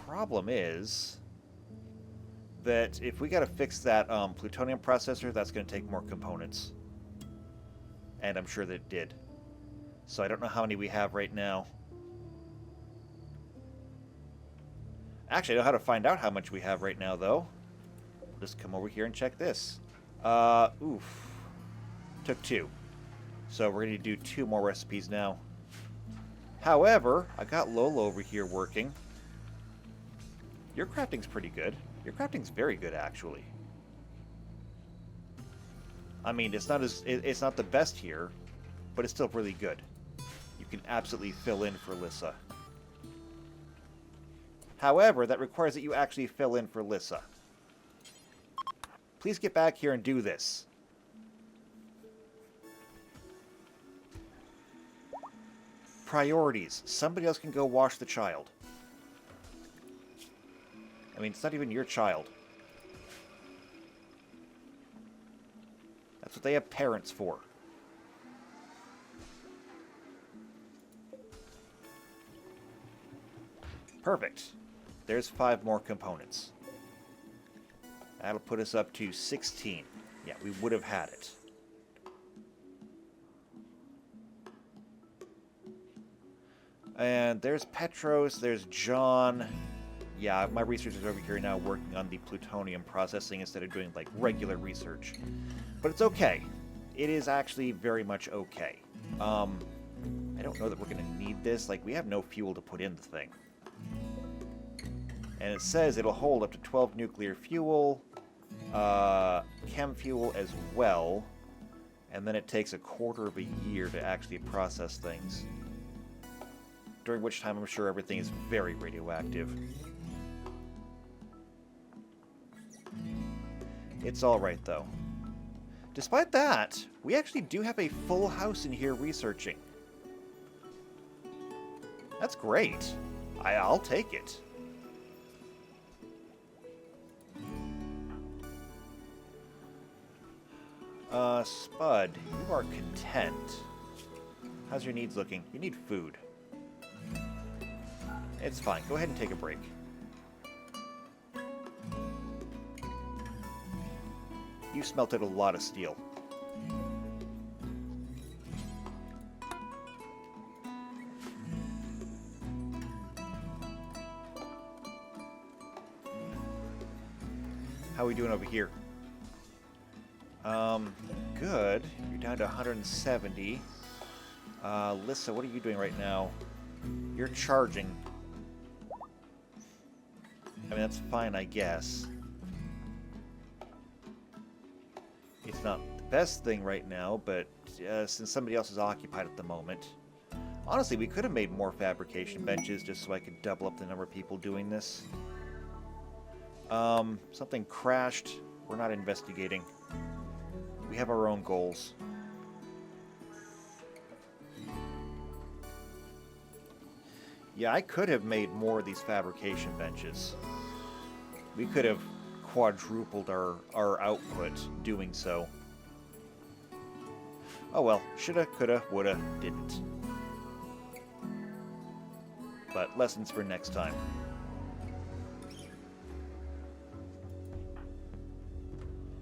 Problem is that if we got to fix that plutonium processor, that's going to take more components. And I'm sure that it did. So I don't know how many we have right now. Actually, I know how to find out how much we have right now, though. Just come over here and check this. Oof. Took 2. So we're going to do 2 more recipes now. However, I got Lola over here working. Your crafting's pretty good. Your crafting's very good, actually. I mean, it's not the best here, but it's still really good. You can absolutely fill in for Alyssa. However, that requires that you actually fill in for Lissa. Please get back here and do this. Priorities. Somebody else can go wash the child. I mean, it's not even your child. That's what they have parents for. Perfect. There's 5 more components. That'll put us up to 16. Yeah, we would have had it. And there's Petros, there's John. Yeah, my researchers over here now working on the plutonium processing instead of doing, like, regular research. But it's okay. It is actually very much okay. I don't know that we're going to need this. Like, we have no fuel to put in the thing. And it says it'll hold up to 12 nuclear fuel, chem fuel as well, and then it takes a quarter of a year to actually process things. During which time I'm sure everything is very radioactive. It's alright, though. Despite that, we actually do have a full house in here researching. That's great. I'll take it. Spud, you are content. How's your needs looking? You need food. It's fine. Go ahead and take a break. You smelted a lot of steel. How are we doing over here? Good. You're down to 170. Lissa, what are you doing right now? You're charging. I mean, that's fine, I guess. It's not the best thing right now, but since somebody else is occupied at the moment. Honestly, we could have made more fabrication benches just so I could double up the number of people doing this. Something crashed. We're not investigating. We have our own goals. Yeah, I could have made more of these fabrication benches. We could have quadrupled our output doing so. Oh well, shoulda, coulda, woulda, didn't. But lessons for next time.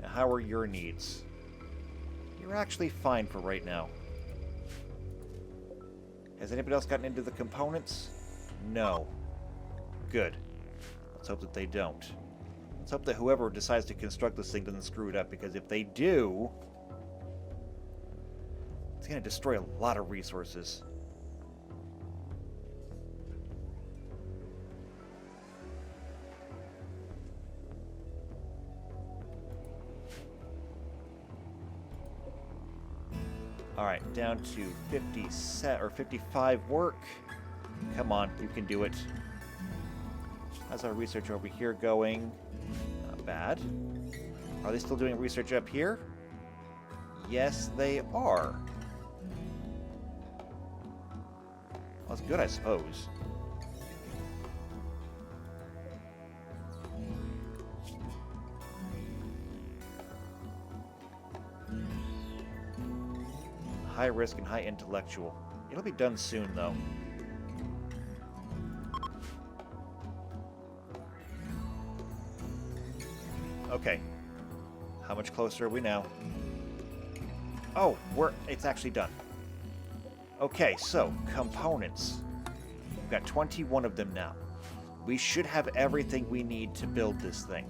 Now, how are your needs? You're actually fine for right now. Has anybody else gotten into the components? No. Good. Let's hope that they don't. Let's hope that whoever decides to construct this thing doesn't screw it up, because if they do, it's going to destroy a lot of resources. Alright, down to 55 work. Come on, you can do it. How's our research over here going? Not bad. Are they still doing research up here? Yes, they are. Well, that's good, I suppose. High risk and high intellectual. It'll be done soon, though. Okay. How much closer are we now? Oh, it's actually done. Okay, so, components. We've got 21 of them now. We should have everything we need to build this thing.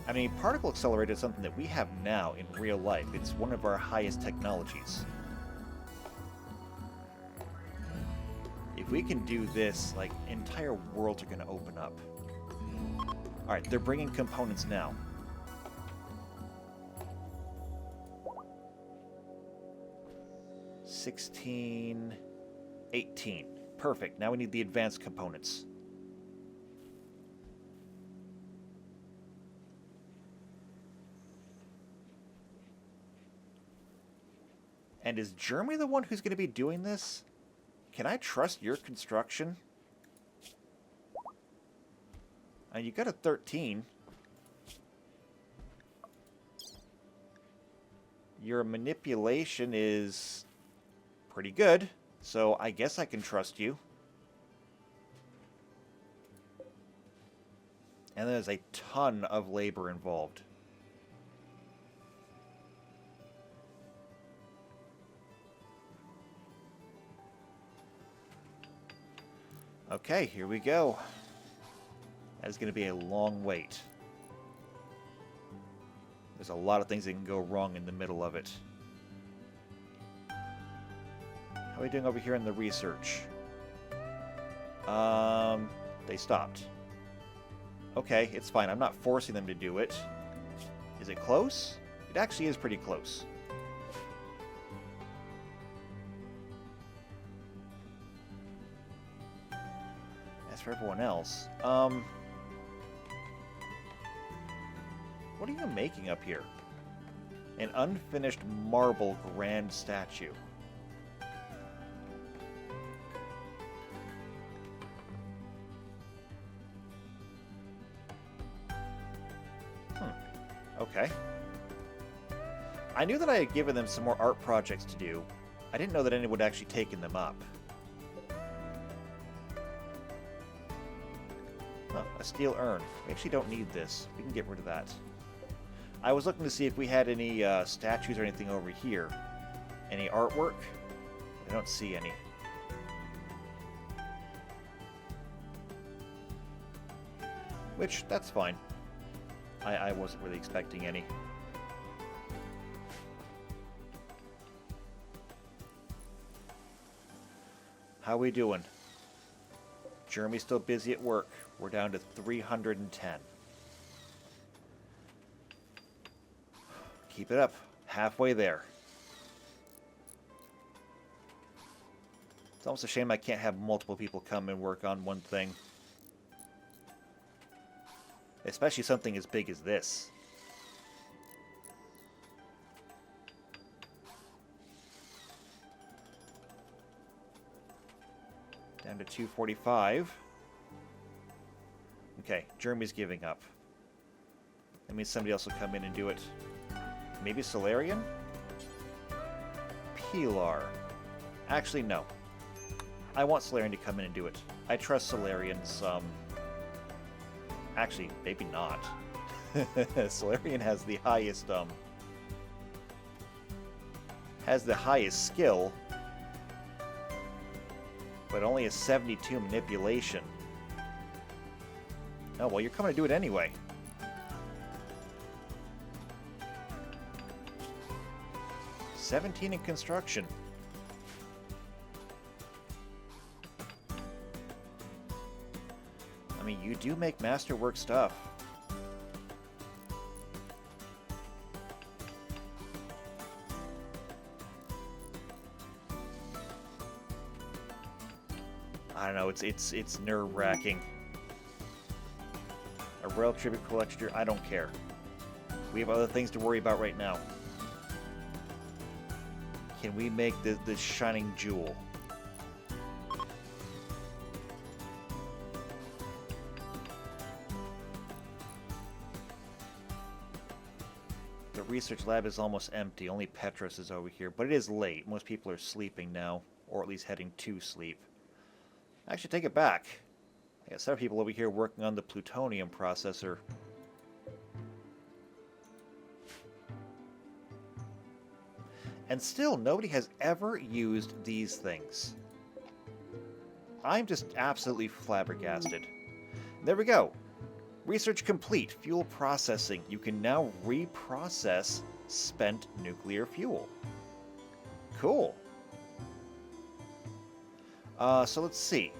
I mean, particle accelerator is something that we have now in real life. It's one of our highest technologies. If we can do this, like, entire worlds are going to open up. Alright, they're bringing components now. $16... 18. Perfect. Now we need the advanced components. And is Germany the one who's going to be doing this? Can I trust your construction? You got a 13. Your manipulation is pretty good, so I guess I can trust you. And there's a ton of labor involved. Okay, here we go. That is going to be a long wait. There's a lot of things that can go wrong in the middle of it. How are we doing over here in the research? They stopped. Okay, it's fine. I'm not forcing them to do it. Is it close? It actually is pretty close. As for everyone else, what are you making up here? An unfinished marble grand statue. Okay. I knew that I had given them some more art projects to do. I didn't know that anyone would actually taken them up. Oh, a steel urn. We actually don't need this. We can get rid of that. I was looking to see if we had any statues or anything over here. Any artwork? I don't see any. Which, that's fine. I wasn't really expecting any. How we doing? Jeremy's still busy at work. We're down to 310. Keep it up. Halfway there. It's almost a shame I can't have multiple people come and work on one thing. Especially something as big as this. Down to 245. Okay, Jeremy's giving up. That means somebody else will come in and do it. Maybe Solarian? Pilar. Actually, no. I want Solarian to come in and do it. I trust Solarian's, Actually, maybe not. Solarian has the highest, has the highest skill, but only a 72 manipulation. Oh, well, you're coming to do it anyway. $17 in construction. I mean, you do make masterwork stuff. I don't know, it's nerve-wracking. A Royal Tribute Collector, I don't care. We have other things to worry about right now. Can we make the shining jewel? The research lab is almost empty. Only Petros is over here, but it is late. Most people are sleeping now, or at least heading to sleep. Actually, take it back. I got several people over here working on the plutonium processor. And still, nobody has ever used these things. I'm just absolutely flabbergasted. There we go. Research complete. Fuel processing. You can now reprocess spent nuclear fuel. Cool. So let's see.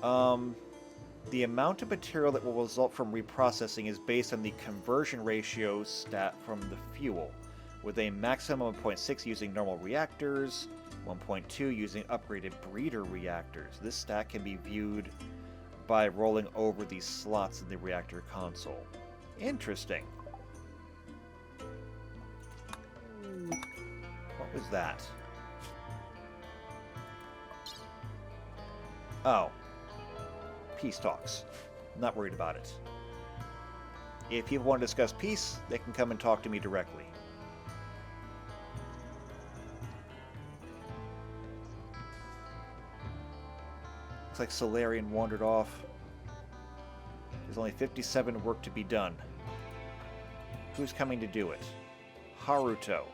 The amount of material that will result from reprocessing is based on the conversion ratio stat from the fuel. with a maximum of 0.6 using normal reactors, 1.2 using upgraded breeder reactors. This stat can be viewed by rolling over these slots in the reactor console. Interesting. What was that? Oh. Peace talks. I'm not worried about it. If people want to discuss peace, they can come and talk to me directly. Looks like Solarian wandered off. There's only 57 work to be done. Who's coming to do it? Haruto.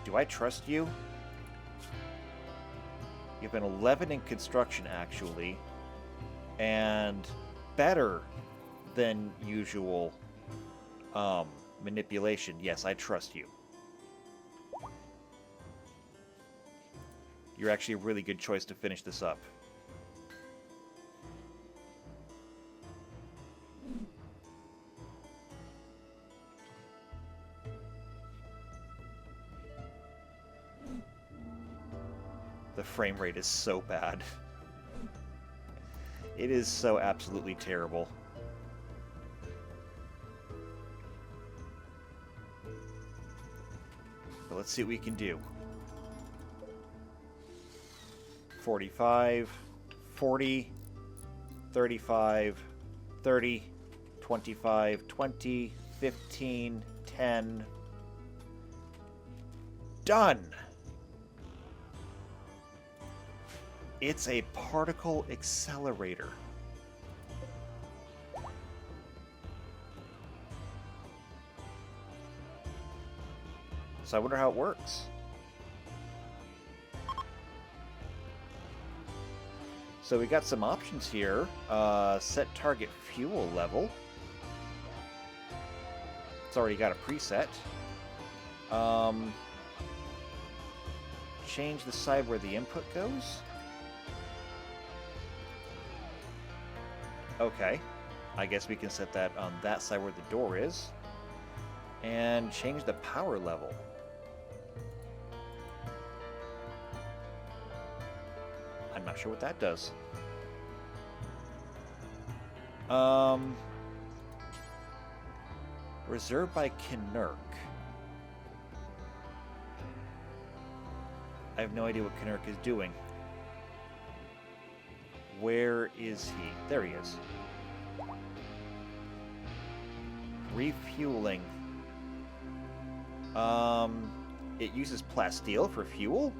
Do I trust you? You've been 11 in construction, actually. And better than usual manipulation. Yes, I trust you. You're actually a really good choice to finish this up. The frame rate is so bad. It is so absolutely terrible. But let's see what we can do. 45, 40, 35, 30, 25, 20, 15, 10. Done! It's a particle accelerator. So I wonder how it works. So we got some options here. Set target fuel level. It's already got a preset. Change the side where the input goes. Okay. I guess we can set that on that side where the door is. And change the power level. I'm not sure what that does. Reserved by Knurk. I have no idea what Knurk is doing. Where is he? There he is. Refueling. It uses plasteel for fuel?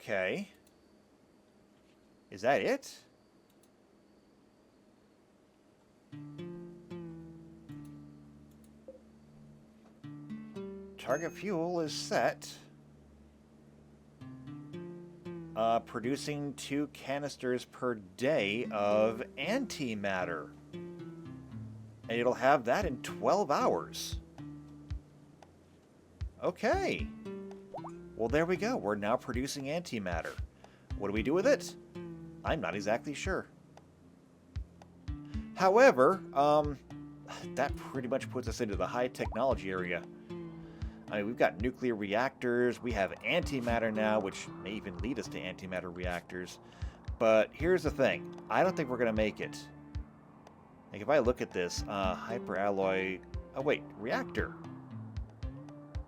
Okay. Is that it? Target fuel is set. Producing 2 canisters per day of antimatter. And it'll have that in 12 hours. Okay. Well, there we go. We're now producing antimatter. What do we do with it? I'm not exactly sure. However, that pretty much puts us into the high technology area. I mean, we've got nuclear reactors, we have antimatter now, which may even lead us to antimatter reactors. But here's the thing. I don't think we're going to make it. Like, if I look at this, hyperalloy... Oh, wait, reactor.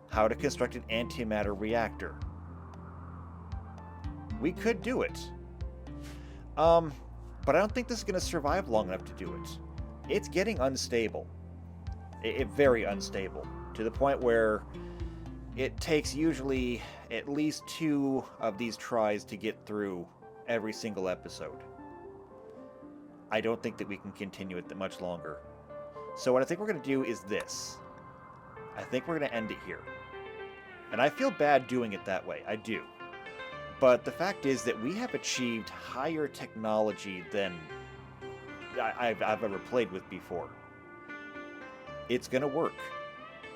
How to construct an antimatter reactor. We could do it. But I don't think this is going to survive long enough to do it. It's getting unstable. Very unstable. To the point where it takes usually at least 2 of these tries to get through every single episode. I don't think that we can continue it that much longer. So what I think we're going to do is this. I think we're going to end it here. And I feel bad doing it that way. I do. But the fact is that we have achieved higher technology than I've ever played with before. It's gonna work.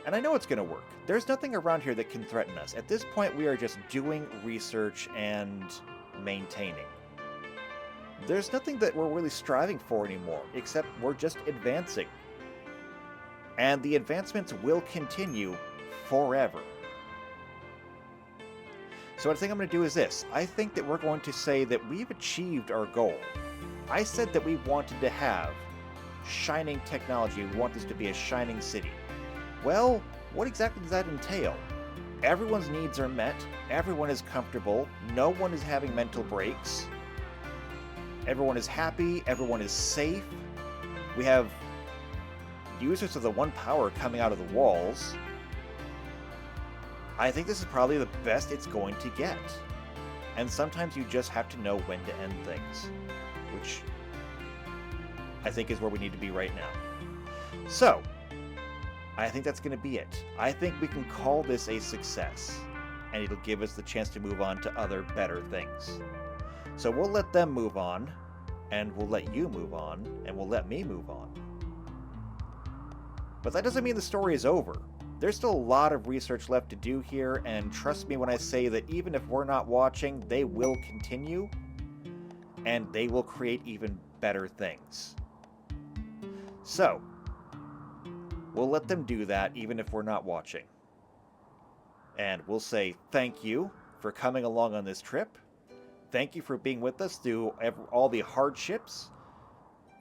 And I know it's gonna work. There's nothing around here that can threaten us. At this point, we are just doing research and maintaining. There's nothing that we're really striving for anymore, except we're just advancing. And the advancements will continue forever. So what I think I'm going to do is this. I think that we're going to say that we've achieved our goal. I said that we wanted to have shining technology. We want this to be a shining city. Well, what exactly does that entail? Everyone's needs are met. Everyone is comfortable. No one is having mental breaks. Everyone is happy. Everyone is safe. We have users of the One Power coming out of the walls. I think this is probably the best it's going to get. And sometimes you just have to know when to end things, which I think is where we need to be right now. So, I think that's going to be it. I think we can call this a success, and it'll give us the chance to move on to other better things. So we'll let them move on, and we'll let you move on, and we'll let me move on. But that doesn't mean the story is over. There's still a lot of research left to do here, and trust me when I say that even if we're not watching, they will continue, and they will create even better things. So, we'll let them do that even if we're not watching. And we'll say thank you for coming along on this trip. Thank you for being with us through all the hardships,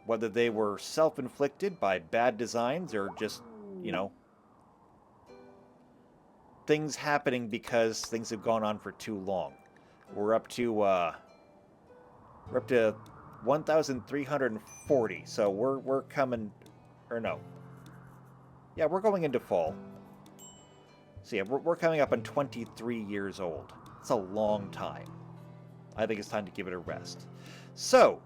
whether they were self-inflicted by bad designs or just, things happening because things have gone on for too long. We're up to 1,340, so we're coming, or no. Yeah, we're going into fall. So yeah, we're coming up on 23 years old. It's a long time. I think it's time to give it a rest. So,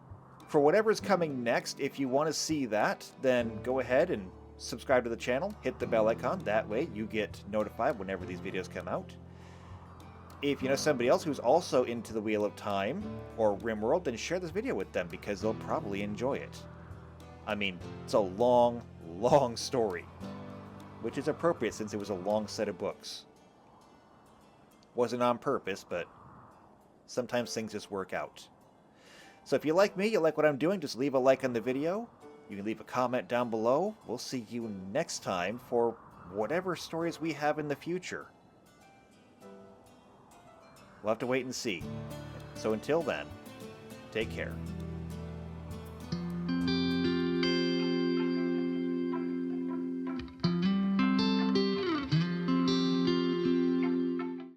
for whatever's coming next, if you want to see that, then go ahead and subscribe to the channel, hit the bell icon, that way you get notified whenever these videos come out. If you know somebody else who's also into the Wheel of Time or RimWorld, then share this video with them because they'll probably enjoy it. I mean, it's a long, long story, which is appropriate since it was a long set of books. Wasn't on purpose, but sometimes things just work out. So if you like me, you like what I'm doing, just leave a like on the video. You can leave a comment down below. We'll see you next time for whatever stories we have in the future. We'll have to wait and see. So until then, take care.